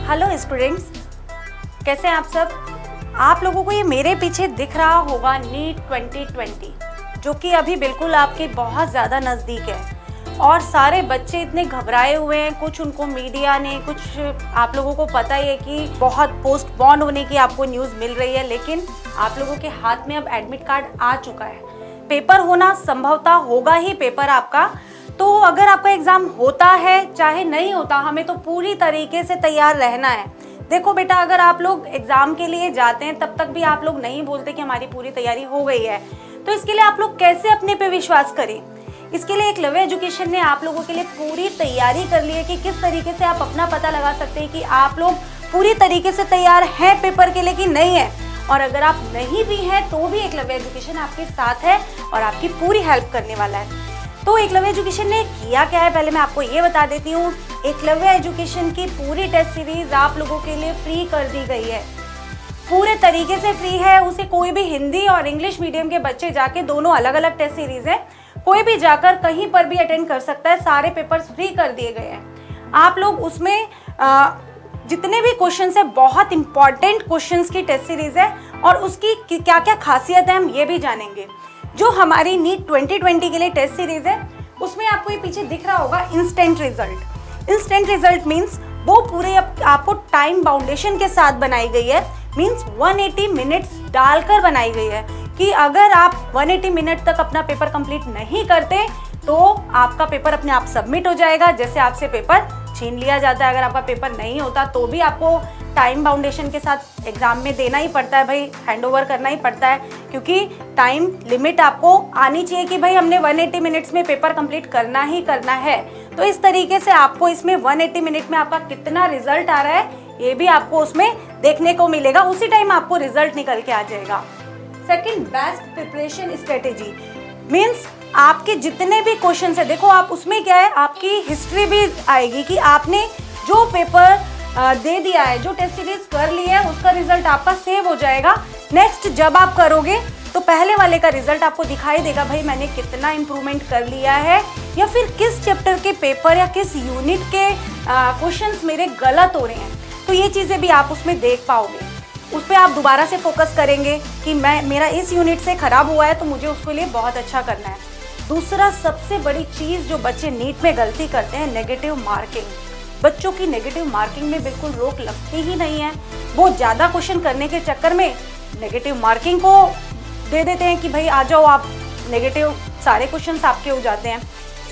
Hello students, कैसे हैं आप सब। आप लोगों को ये मेरे पीछे दिख रहा होगा नीट 2020, जो कि अभी बिल्कुल आपके बहुत ज़्यादा नज़दीक है और सारे बच्चे इतने घबराए हुए हैं। कुछ उनको मीडिया ने, कुछ आप लोगों को पता ही है कि बहुत पोस्टपोन होने की आपको न्यूज़ मिल रही है, लेकिन आप लोगों के हाथ में अब एडमिट कार्ड आ चुका है। पेपर होना संभवतः होगा ही पेपर आपका। तो अगर आपका एग्ज़ाम होता है चाहे नहीं होता, हमें तो पूरी तरीके से तैयार रहना है। देखो बेटा, अगर आप लोग एग्ज़ाम के लिए जाते हैं तब तक भी आप लोग नहीं बोलते कि हमारी पूरी तैयारी हो गई है, तो इसके लिए आप लोग कैसे अपने पे विश्वास करें। इसके लिए एकलव्य एजुकेशन ने आप लोगों के लिए पूरी तैयारी कर ली है कि किस तरीके से आप अपना पता लगा सकते हैं कि आप लोग पूरी तरीके से तैयार हैं पेपर के लिए कि नहीं है। और अगर आप नहीं भी हैं तो भी एकलव्य एजुकेशन आपके साथ है और आपकी पूरी हेल्प करने वाला है। तो एकलव्य एजुकेशन ने किया क्या है, पहले मैं आपको ये बता देती हूँ। एकलव्य एजुकेशन की पूरी टेस्ट सीरीज आप लोगों के लिए फ्री कर दी गई है, पूरे तरीके से फ्री है। उसे कोई भी हिंदी और इंग्लिश मीडियम के बच्चे जाके, दोनों अलग अलग टेस्ट सीरीज है, कोई भी जाकर कहीं पर भी अटेंड कर सकता है। सारे पेपर्स फ्री कर दिए गए हैं। आप लोग उसमें जितने भी क्वेश्चंस है, बहुत इंपॉर्टेंट क्वेश्चंस की टेस्ट सीरीज है और उसकी क्या क्या खासियत है हम ये भी जानेंगे। जो हमारी नीट 2020 के लिए टेस्ट सीरीज है, उसमें आपको ये पीछे दिख रहा होगा instant result. Instant result means वो पूरे आपको टाइम बाउंडेशन के साथ बनाई गई है। मीन्स 180 मिनट्स डालकर बनाई गई है कि अगर आप 180 मिनट तक अपना पेपर कंप्लीट नहीं करते तो आपका पेपर अपने आप सबमिट हो जाएगा। जैसे आपसे पेपर छीन लिया जाता है, अगर आपका पेपर नहीं होता तो भी आपको टाइम बाउंडेशन के साथ एग्जाम में देना ही पड़ता है भाई, हैंडओवर करना ही पड़ता है, क्योंकि टाइम लिमिट आपको आनी चाहिए कि भाई हमने 180 मिनट्स में पेपर कंप्लीट करना ही करना है। तो इस तरीके से आपको इसमें 180 मिनट में आपका कितना रिजल्ट आ रहा है ये भी आपको उसमें देखने को मिलेगा। उसी टाइम आपको रिजल्ट निकल के आ जाएगा। Second, best preparation strategy means आपके जितने भी क्वेश्चन है, देखो आप उसमें क्या है, आपकी हिस्ट्री भी आएगी कि आपने जो पेपर दे दिया है, जो टेस्ट सीरीज कर ली है, उसका रिजल्ट आपका सेव हो जाएगा। नेक्स्ट जब आप करोगे तो पहले वाले का रिजल्ट आपको दिखाई देगा, भाई मैंने कितना इम्प्रूवमेंट कर लिया है, या फिर किस चैप्टर के पेपर या किस यूनिट के क्वेश्चंस मेरे गलत हो रहे हैं। तो ये चीज़ें भी आप उसमें देख पाओगे। उस पर आप दोबारा से फोकस करेंगे कि मेरा इस यूनिट से ख़राब हुआ है तो मुझे उसके लिए बहुत अच्छा करना है। दूसरा सबसे बड़ी चीज़ जो बच्चे नीट में गलती करते हैं, नेगेटिव मार्किंग। बच्चों की नेगेटिव मार्किंग में बिल्कुल रोक लगती ही नहीं है। वो ज़्यादा क्वेश्चन करने के चक्कर में नेगेटिव मार्किंग को दे देते हैं कि भाई आ जाओ आप, नेगेटिव सारे क्वेश्चंस आपके हो जाते हैं।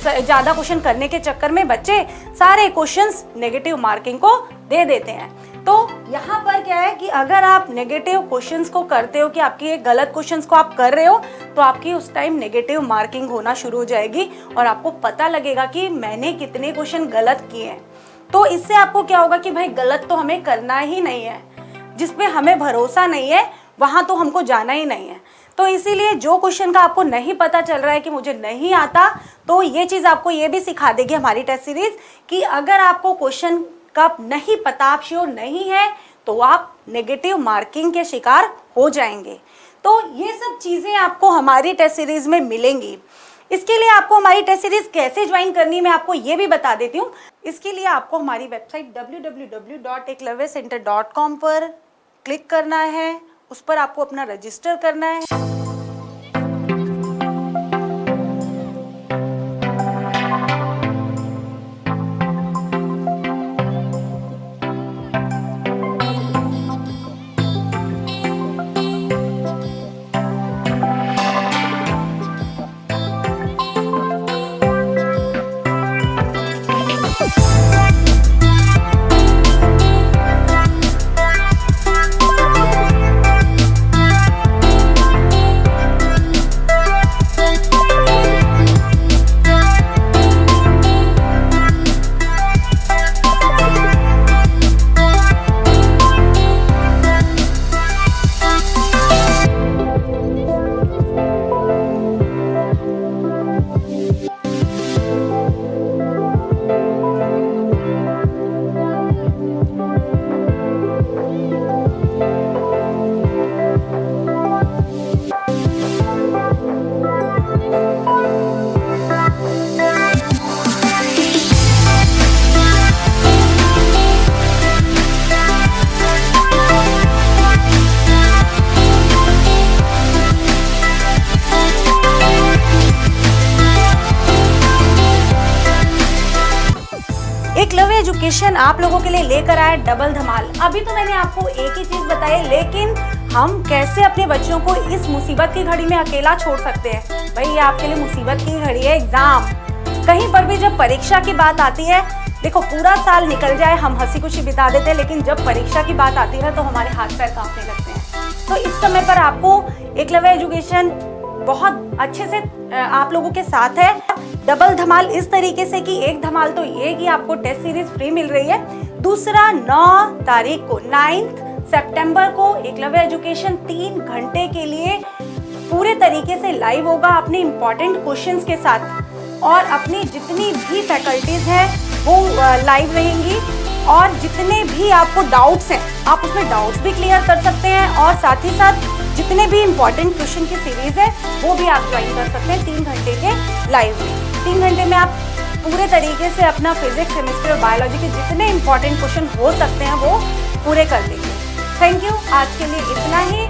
ज़्यादा क्वेश्चन करने के चक्कर में बच्चे सारे क्वेश्चंस नेगेटिव मार्किंग को दे देते हैं। तो यहाँ पर क्या है कि अगर आप नेगेटिव क्वेश्चंस को करते हो, कि आपकी गलत क्वेश्चंस को आप कर रहे हो, तो आपकी उस टाइम नेगेटिव मार्किंग होना शुरू हो जाएगी और आपको पता लगेगा कि मैंने कितने क्वेश्चन गलत किए हैं। तो इससे आपको क्या होगा कि भाई गलत तो हमें करना ही नहीं है, जिस पे हमें भरोसा नहीं है वहाँ तो हमको जाना ही नहीं है। तो इसीलिए जो क्वेश्चन का आपको नहीं पता चल रहा है कि मुझे नहीं आता, तो ये चीज़ आपको ये भी सिखा देगी हमारी टेस्ट सीरीज कि अगर आपको क्वेश्चन का नहीं पता, आप श्योर नहीं है, तो आप नेगेटिव मार्किंग के शिकार हो जाएंगे। तो ये सब चीज़ें आपको हमारी टेस्ट सीरीज में मिलेंगी। इसके लिए आपको हमारी टेस्ट सीरीज कैसे ज्वाइन करनी, मैं आपको ये भी बता देती हूँ। इसके लिए आपको हमारी वेबसाइट www.eklavyaCenter.com पर क्लिक करना है, उस पर आपको अपना रजिस्टर करना है। एकलव्य एजुकेशन आप लोगों के लिए लेकर आया डबल धमाल। अभी तो मैंने आपको एक ही चीज बताई, लेकिन हम कैसे अपने बच्चों को इस मुसीबत की घड़ी में अकेला छोड़ सकते हैं। भाई ये आपके लिए मुसीबत की घड़ी है, एग्जाम। कहीं पर भी जब परीक्षा की बात आती है, देखो पूरा साल निकल जाए हम हंसी खुशी बिता देते हैं, लेकिन जब परीक्षा की बात आती है तो हमारे हाथ पैर कांपने लगते हैं। तो इस समय पर आपको एकलव्य एजुकेशन बहुत अच्छे से आप लोगों के साथ है। डबल धमाल इस तरीके से कि एक धमाल तो ये कि आपको टेस्ट सीरीज फ्री मिल रही है, दूसरा 9 तारीख को 9 सितंबर को एकलव्य एजुकेशन 3 घंटे के लिए पूरे तरीके से लाइव होगा अपने इम्पोर्टेंट क्वेश्चंस के साथ, और अपनी जितनी भी फैकल्टीज हैं वो लाइव रहेंगी, और जितने भी आपको डाउट्स हैं आप उसमें डाउट्स भी क्लियर कर सकते हैं, और साथ ही साथ जितने भी इम्पोर्टेंट क्वेश्चन की सीरीज है वो भी आप ज्वाइन कर सकते हैं 3 घंटे के लाइव में। 3 घंटे में आप पूरे तरीके से अपना फिजिक्स, केमिस्ट्री और बायोलॉजी के जितने इम्पोर्टेंट क्वेश्चन हो सकते हैं वो पूरे कर लेंगे। थैंक यू, आज के लिए इतना ही।